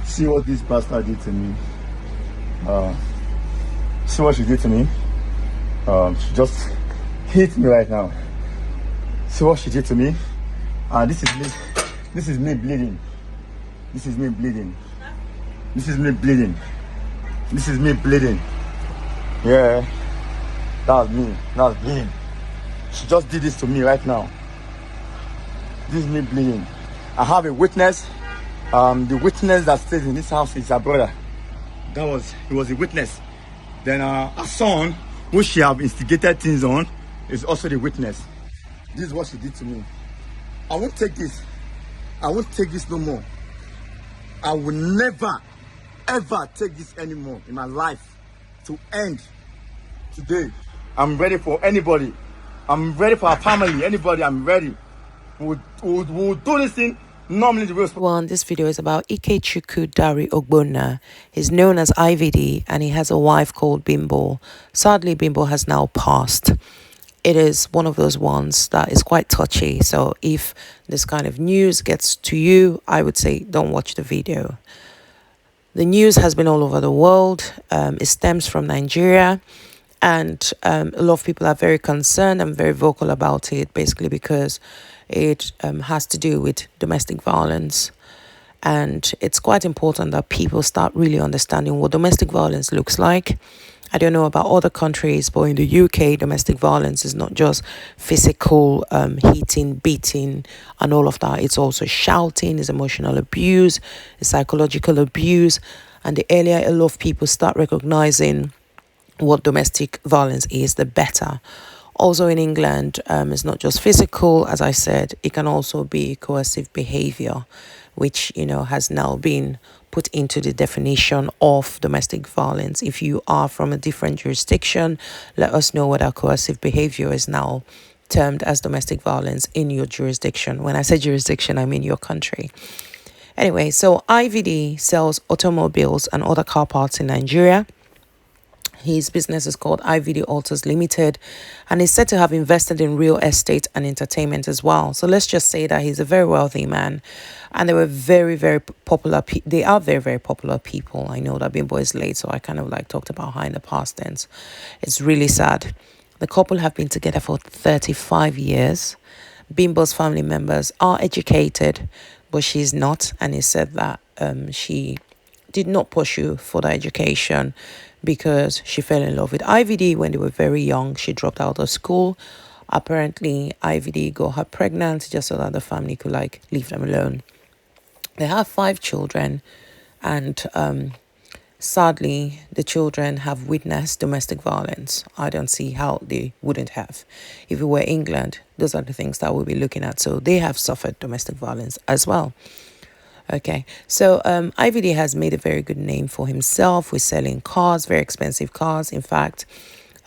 See what this bastard did to me. See what she did to me. She just hit me right now. See what she did to me. This is me. This is me bleeding. This is me bleeding. This is me bleeding. This is me bleeding. Yeah, that's me. That's bleeding. She just did this to me right now. This is me bleeding. I have a witness. The witness that stays in this house is her brother. He was a witness. Then her son, who she have instigated things on, is also the witness. This is what she did to me. I won't take this. I won't take this no more. I will never, ever take this anymore in my life to end today. I'm ready for anybody. I'm ready for our family. Anybody, I'm ready. We'll do this thing normally the way. One, this video is about IKECHUKWU OGBONNA. He's known as IVD and he has a wife called Bimbo. Sadly, Bimbo has now passed. It is one of those ones that is quite touchy. So if this kind of news gets to you, I would say don't watch the video. The news has been all over the world. It stems from Nigeria. And a lot of people are very concerned and very vocal about it, basically because it has to do with domestic violence. And it's quite important that people start really understanding what domestic violence looks like. I don't know about other countries, but in the UK, domestic violence is not just physical hitting, beating, and all of that. It's also shouting, it's emotional abuse, it's psychological abuse. And the earlier a lot of people start recognizing what domestic violence is, the better. Also in England, it's not just physical, as I said, it can also be coercive behavior, which, you know, has now been put into the definition of domestic violence. If you are from a different jurisdiction, let us know whether coercive behavior is now termed as domestic violence in your jurisdiction. When I say jurisdiction, I mean your country. Anyway, so IVD sells automobiles and other car parts in Nigeria. His business is called IVD Autos Limited, and he's said to have invested in real estate and entertainment as well. So let's just say that he's a very wealthy man, and they were very, very popular. They are very, very popular people. I know that Bimbo is late, so I kind of like talked about her in the past tense. It's really sad. The couple have been together for 35 years. Bimbo's family members are educated, but she's not, and he said that she did not pursue further education because she fell in love with IVD when they were very young. She dropped out of school. Apparently, IVD got her pregnant just so that the family could like leave them alone. They have 5 children, and sadly, the children have witnessed domestic violence. I don't see how they wouldn't have. If it were England, those are the things that we'll be looking at. So they have suffered domestic violence as well. Okay, so IVD has made a very good name for himself with selling cars, very expensive cars. In fact,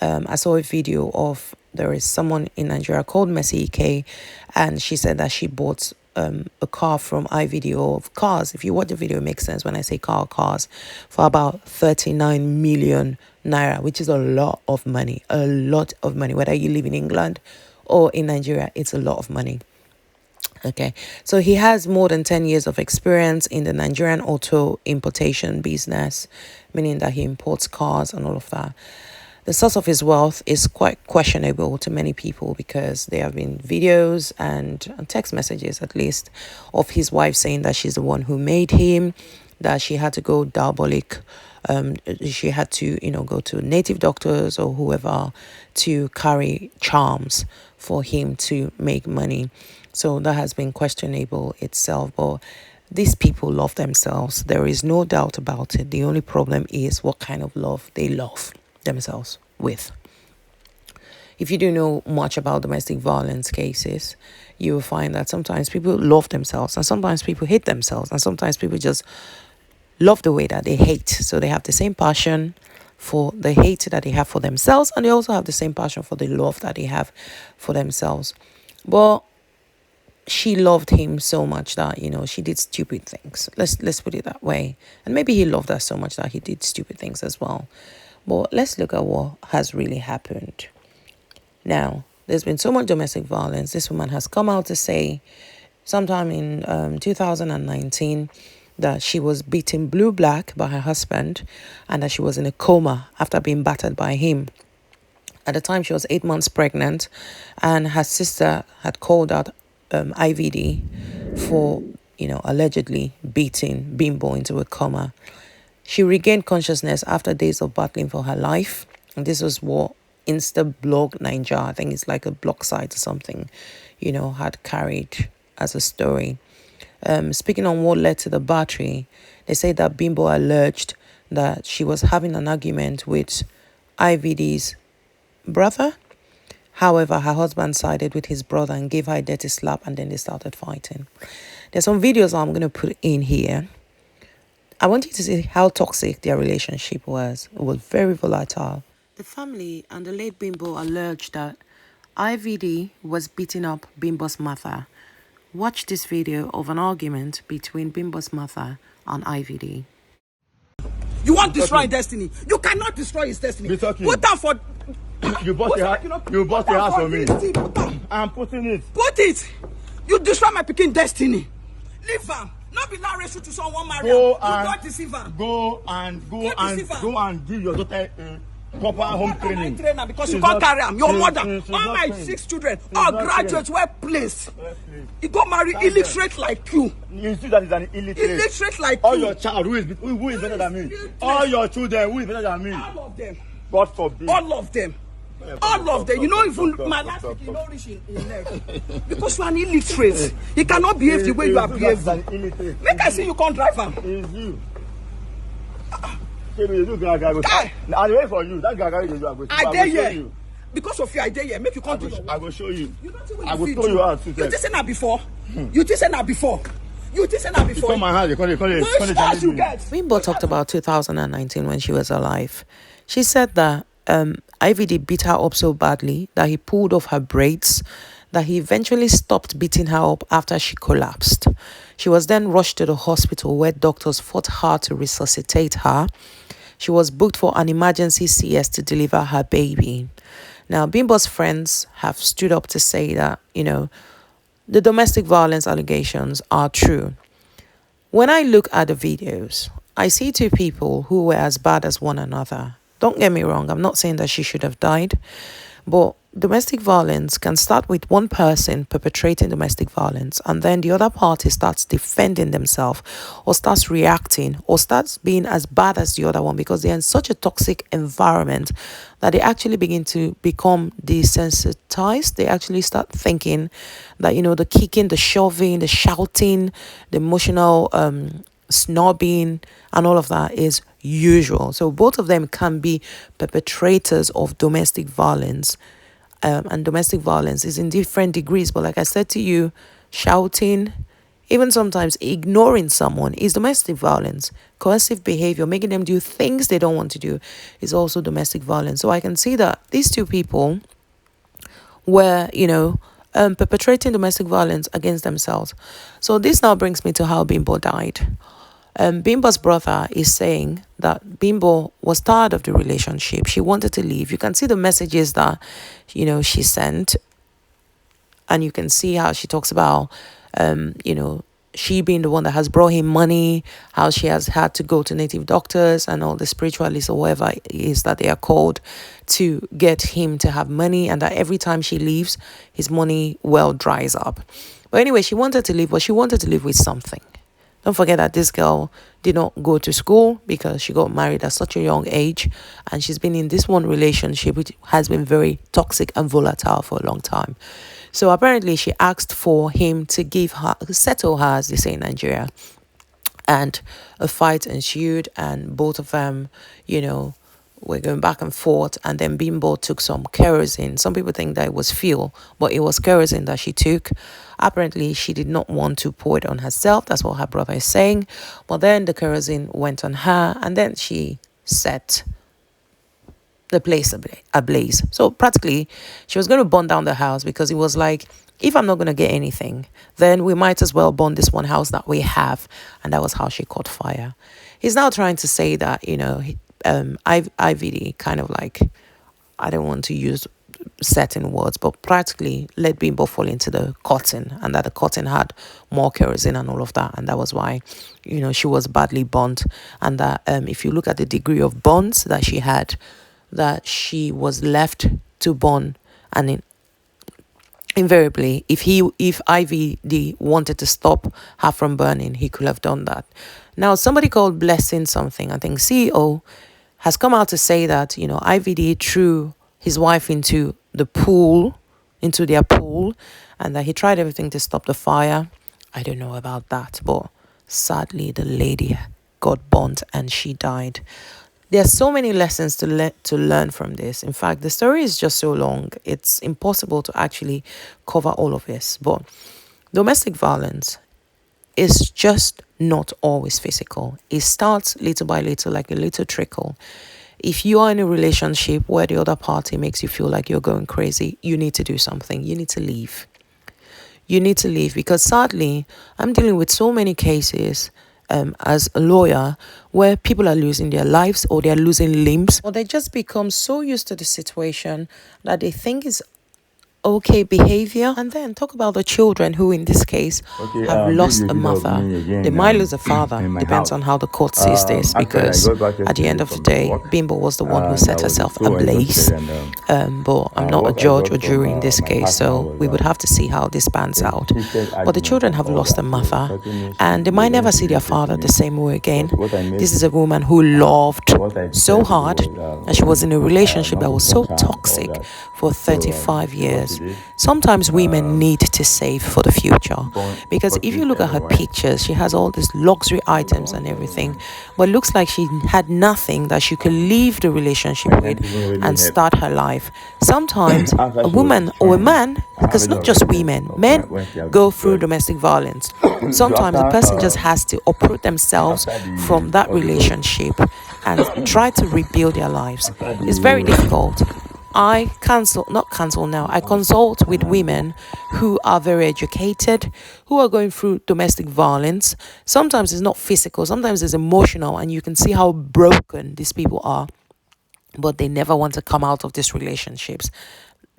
I saw a video of, there is someone in Nigeria called Mercy Ike, and she said that she bought a car from IVD of cars. If you watch the video, it makes sense when I say cars, for about 39 million naira, which is a lot of money, Whether you live in England or in Nigeria, it's a lot of money. Okay, so he has more than 10 years of experience in the Nigerian auto importation business, meaning that he imports cars and all of that. The source of his wealth is quite questionable to many people because there have been videos and text messages, at least, of his wife saying that she's the one who made him, that she had to go diabolic. She had to, go to native doctors or whoever to carry charms for him to make money. So that has been questionable itself. But these people love themselves. There is no doubt about it. The only problem is what kind of love they love themselves with. If you do know much about domestic violence cases, you will find that sometimes people love themselves and sometimes people hate themselves and sometimes people just love the way that they hate. So they have the same passion for the hate that they have for themselves, and they also have the same passion for the love that they have for themselves. But she loved him so much that, she did stupid things. Let's put it that way. And maybe he loved her so much that he did stupid things as well. But let's look at what has really happened. Now, there's been so much domestic violence. This woman has come out to say sometime in 2019 that she was beaten blue-black by her husband and that she was in a coma after being battered by him. At the time, she was 8 months pregnant, and her sister had called out IVD for, allegedly beating Bimbo into a coma. She regained consciousness after days of battling for her life. And this was what Instablog Ninja, I think it's like a blog site or something, had carried as a story. Speaking on what led to the battery, they say that Bimbo alleged that she was having an argument with IVD's brother. However, her husband sided with his brother and gave her a dirty slap, and then they started fighting. There's some videos I'm going to put in here. I want you to see how toxic their relationship was. It was very volatile. The family and the late Bimbo alleged that IVD was beating up Bimbo's mother. Watch this video of an argument between Bimbo's mother and IVD. You want to destroy destiny. You cannot destroy his destiny. Put down for... You bought the house for me. I'm putting it. Put it. You destroy my picking destiny. Leave him. Not be now racial to someone married. Go and give your daughter proper home training. Because you can't carry him. Your mother, all my 6 children, all graduates were placed. You go marry illiterate like you. You see that is an illiterate. Illiterate like all you. Your child, who is better than me? All your children, who is better than me? All of them. God forbid. All of them. All of them. You know, even my last week, you know, rich in left. Because you are an illiterate. He cannot behave the way you are behaving. Make I see you can't drive him. It's you. I'll wait for you. That guy I dare you. Because of you, I dare you. Make you come to I will show you. I will throw you out. You just said that before. You just said that before. You just said that before. Come my house. You get. Bimbo talked about 2019 when she was alive. She said that IVD beat her up so badly that he pulled off her braids, that he eventually stopped beating her up after she collapsed. She was then rushed to the hospital where doctors fought hard to resuscitate her. She was booked for an emergency CS to deliver her baby. Now, Bimbo's friends have stood up to say that, the domestic violence allegations are true. When I look at the videos, I see 2 people who were as bad as one another. Don't get me wrong, I'm not saying that she should have died, but domestic violence can start with one person perpetrating domestic violence, and then the other party starts defending themselves or starts reacting or starts being as bad as the other one because they're in such a toxic environment that they actually begin to become desensitized. They actually start thinking that, the kicking, the shoving, the shouting, the emotional snobbing and all of that is usual. So both of them can be perpetrators of domestic violence. And domestic violence is in different degrees. But like I said to you, shouting, even sometimes ignoring someone is domestic violence. Coercive behavior, making them do things they don't want to do, is also domestic violence. So I can see that these 2 people were, perpetrating domestic violence against themselves. So this now brings me to how Bimbo died. Bimbo's brother is saying that Bimbo was tired of the relationship. She wanted to leave. You can see the messages that, she sent. And you can see how she talks about, she being the one that has brought him money, how she has had to go to native doctors and all the spiritualists or whatever it is that they are called to get him to have money, and that every time she leaves, his money dries up. But anyway, she wanted to leave, but she wanted to leave with something. Don't forget that this girl did not go to school because she got married at such a young age, and she's been in this one relationship which has been very toxic and volatile for a long time. So apparently she asked for him to settle her, as they say in Nigeria. And a fight ensued, and both of them, were going back and forth. And then Bimbo took some kerosene. Some people think that it was fuel, but it was kerosene that she took. Apparently, she did not want to pour it on herself. That's what her brother is saying. But then the kerosene went on her, and then she set the place ablaze. So practically, she was going to burn down the house because it was like, if I'm not going to get anything, then we might as well burn this one house that we have. And that was how she caught fire. He's now trying to say that, IVD kind of like, I don't want to use certain words, but practically let Bimbo fall into the cotton, and that the cotton had more kerosene and all of that, and that was why, you know, she was badly burnt. And that if you look at the degree of burns that she had, that she was left to burn, and invariably, if IVD wanted to stop her from burning, he could have done that. Now, somebody called Blessing something, I think CEO, has come out to say that, you know, IVD threw his wife into their pool, and that he tried everything to stop the fire. I don't know about that, but sadly, the lady got burnt and she died. There are so many lessons to learn from this. In fact, the story is just so long, it's impossible to actually cover all of this. But domestic violence is just not always physical. It starts little by little, like a little trickle. If you are in a relationship where the other party makes you feel like you're going crazy, you need to do something. You need to leave. You need to leave, because sadly, I'm dealing with so many cases as a lawyer where people are losing their lives, or they're losing limbs, or they just become so used to the situation that they think it's okay behavior. And then talk about the children who in this case have lost a mother. They might lose a father, depends on how the court sees this, because at the end of the day, Bimbo was the one who set herself ablaze. But I'm not a judge or jury in this case, so we would have to see how this pans out. But the children have lost a mother, and they might never see their father the same way again. This is a woman who loved so hard, and she was in a relationship that was so toxic for 35 years. Sometimes women need to save for the future, because if you look at her pictures, she has all these luxury items and everything, but it looks like she had nothing that she could leave the relationship with and start her life. Sometimes a woman or a man, because not just women, men go through domestic violence. Sometimes the person just has to uproot themselves from that relationship and try to rebuild their lives. It's very difficult. I consult with women who are very educated, who are going through domestic violence. Sometimes it's not physical, sometimes it's emotional, and you can see how broken these people are, but they never want to come out of these relationships.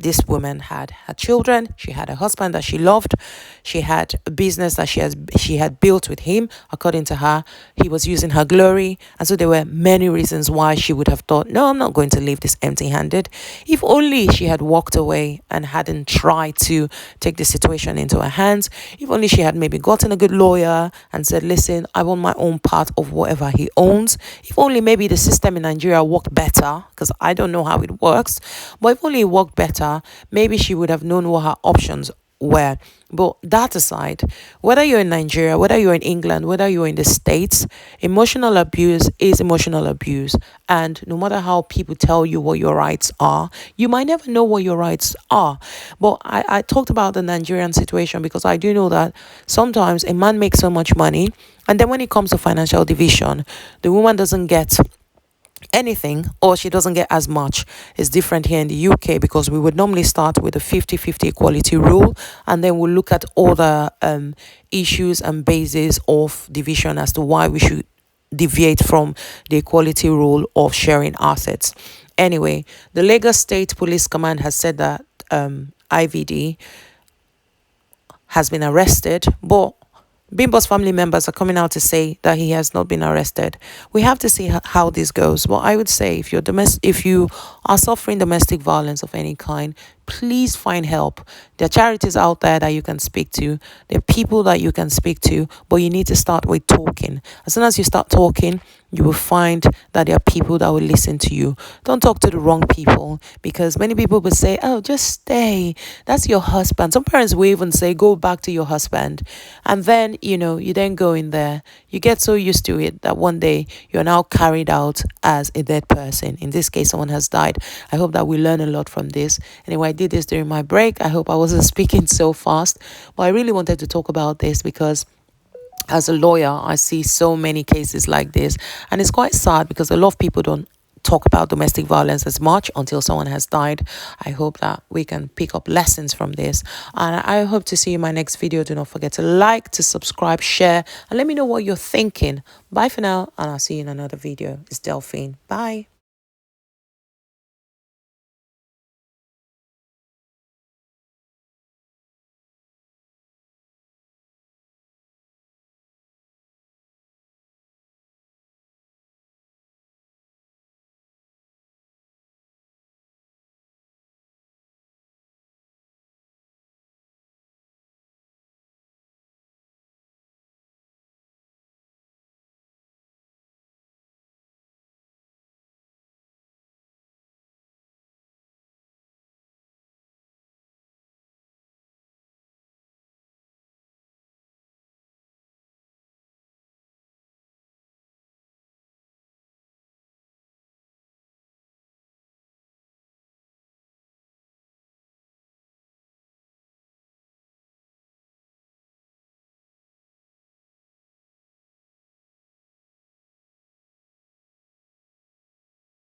This woman had her children, she had a husband that she loved, she had a business that she had built with him. According to her, he was using her glory, and so there were many reasons why she would have thought, no, I'm not going to leave this empty-handed. If only she had walked away and hadn't tried to take the situation into her hands. If only she had maybe gotten a good lawyer and said, listen, I want my own part of whatever he owns. If only maybe the system in Nigeria worked better, because I don't know how it works, but if only it worked better, maybe she would have known what her options were. But that aside, whether you're in Nigeria, whether you're in England, whether you're in the States, emotional abuse is emotional abuse. And no matter how people tell you what your rights are, you might never know what your rights are. But I talked about the Nigerian situation because I do know that sometimes a man makes so much money, and then when it comes to financial division, the woman doesn't get anything, or she doesn't get as much. It's different here in the UK, because we would normally start with a 50-50 equality rule, and then we'll look at all the issues and bases of division as to why we should deviate from the equality rule of sharing assets. Anyway, the Lagos State Police Command has said that IVD has been arrested, but Bimbo's family members are coming out to say that he has not been arrested. We have to see how this goes. Well, I would say if you are suffering domestic violence of any kind, please find help. There are charities out there that you can speak to. There are people that you can speak to, but you need to start with talking. As soon as you start talking, you will find that there are people that will listen to you. Don't talk to the wrong people, because many people will say, oh, just stay. That's your husband. Some parents will even say, go back to your husband. And then, you then go in there. You get so used to it that one day you're now carried out as a dead person. In this case, someone has died. I hope that we learn a lot from this. Anyway, I did this during my break. I hope I wasn't speaking so fast, but I really wanted to talk about this because as a lawyer, I see so many cases like this, and it's quite sad because a lot of people don't talk about domestic violence as much until someone has died. I hope that we can pick up lessons from this, and I hope to see you in my next video. Do not forget to like, to subscribe, share, and let me know what you're thinking. Bye for now, and I'll see you in another video. It's Delphine. Bye.